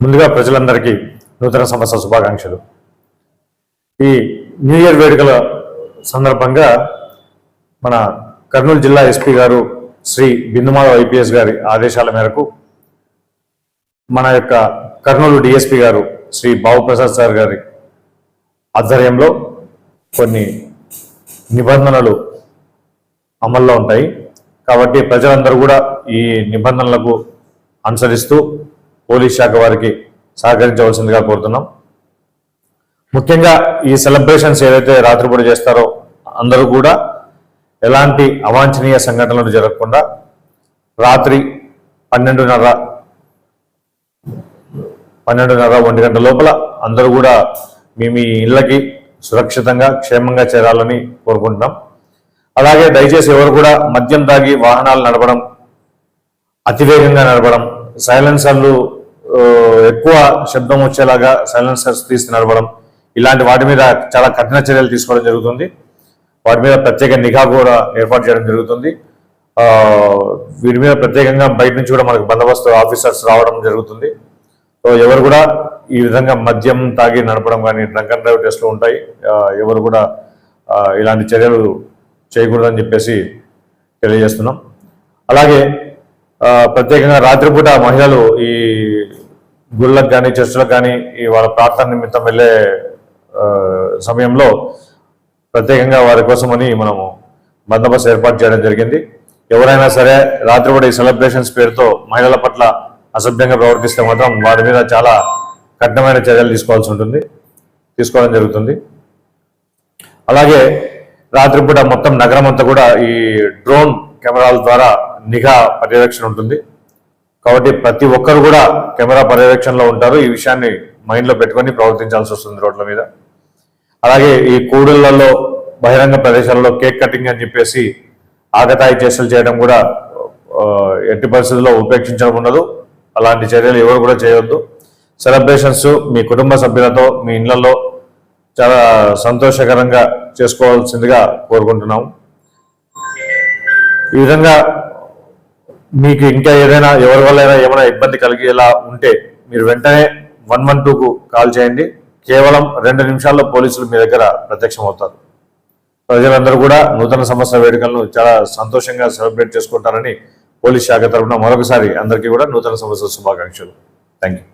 ముందుగా ప్రజలందరికీ నూతన సంవత్సర శుభాకాంక్షలు. ఈ న్యూ ఇయర్ వేడుకల సందర్భంగా మన కర్నూలు జిల్లా ఎస్పీ గారు శ్రీ బిందుమాధవ్ ఐపీఎస్ గారి ఆదేశాల మేరకు మన యొక్క కర్నూలు డిఎస్పీ గారు శ్రీ బాబుప్రసాద్ సార్ గారి ఆధ్వర్యంలో కొన్ని నిబంధనలు అమల్లో ఉంటాయి. కాబట్టి ప్రజలందరూ కూడా ఈ నిబంధనలకు అనుసరిస్తూ పోలీస్ శాఖ వారికి సహకరించవలసిందిగా కోరుతున్నాం. ముఖ్యంగా ఈ సెలబ్రేషన్స్ ఏదైతే రాత్రిపూట చేస్తారో అందరూ కూడా ఎలాంటి అవాంఛనీయ సంఘటనలు జరగకుండా రాత్రి 12:30 1 గంట లోపల అందరూ కూడా మీ ఇళ్ళకి సురక్షితంగా క్షేమంగా చేరాలని కోరుకుంటున్నాం. అలాగే దయచేసి ఎవరు కూడా మద్యం తాగి వాహనాలు నడపడం, అతివేగంగా నడపడం, సైలెన్సర్లు ఎక్కువ శబ్దం వచ్చేలాగా సైలెన్సర్స్ తీసి నడపడం, ఇలాంటి వాటి మీద చాలా కఠిన చర్యలు తీసుకోవడం జరుగుతుంది. వాటి మీద ప్రత్యేక నిఘా కూడా ఏర్పాటు చేయడం జరుగుతుంది. వీటి మీద ప్రత్యేకంగా బయట నుంచి కూడా మనకు బందోబస్తు ఆఫీసర్స్ రావడం జరుగుతుంది. సో ఎవరు కూడా ఈ విధంగా మద్యం తాగి నడపడం కానీ డ్రంక్ అండ్ డ్రైవ్ టెస్టులు ఉంటాయి. ఎవరు కూడా ఇలాంటి చర్యలు చేయకూడదని చెప్పేసి తెలియజేస్తున్నాం. అలాగే ప్రత్యేకంగా రాత్రిపూట మహిళలు ఈ గుళ్ళకు కానీ చర్చిలకు కానీ వాళ్ళ ప్రార్థన నిమిత్తం వెళ్ళే సమయంలో ప్రత్యేకంగా వారి కోసమని మనము బందోబస్తు ఏర్పాటు చేయడం జరిగింది. ఎవరైనా సరే రాత్రిపూట ఈ సెలబ్రేషన్స్ పేరుతో మహిళల పట్ల అసభ్యంగా ప్రవర్తిస్తే మాత్రం వారి మీద చాలా కఠినమైన చర్యలు తీసుకోవడం జరుగుతుంది. అలాగే రాత్రిపూట మొత్తం నగరం అంతా కూడా ఈ డ్రోన్ కెమెరాల ద్వారా నిఘా పర్యవేక్షణ ఉంటుంది. కాబట్టి ప్రతి ఒక్కరు కూడా కెమెరా పర్యవేక్షణలో ఉంటారు. ఈ విషయాన్ని మైండ్లో పెట్టుకొని ప్రవర్తించాల్సి వస్తుంది రోడ్ల మీద. అలాగే ఈ కూడుళ్లలో బహిరంగ ప్రదేశాలలో కేక్ కటింగ్ అని చెప్పేసి ఆగతాయి చేష్టలు చేయడం కూడా ఎట్టి పరిస్థితుల్లో ఉపేక్షించడం ఉండదు. అలాంటి చర్యలు ఎవరు కూడా చేయవద్దు. సెలబ్రేషన్స్ మీ కుటుంబ సభ్యులతో మీ ఇళ్లలో చాలా సంతోషకరంగా చేసుకోవాల్సిందిగా కోరుకుంటున్నాము. ఈ విధంగా మీకు ఇంకా ఏదైనా ఎవరి వల్ల ఏమైనా ఇబ్బంది కలిగేలా ఉంటే మీరు వెంటనే 112కు కాల్ చేయండి. కేవలం 2 నిమిషాల్లో పోలీసులు మీ దగ్గర ప్రత్యక్షమవుతారు. ప్రజలందరూ కూడా నూతన సంవత్సర వేడుకలను చాలా సంతోషంగా సెలబ్రేట్ చేసుకుంటారని పోలీస్ శాఖ తరఫున మరొకసారి అందరికీ కూడా నూతన సంవత్సర శుభాకాంక్షలు. Thank you.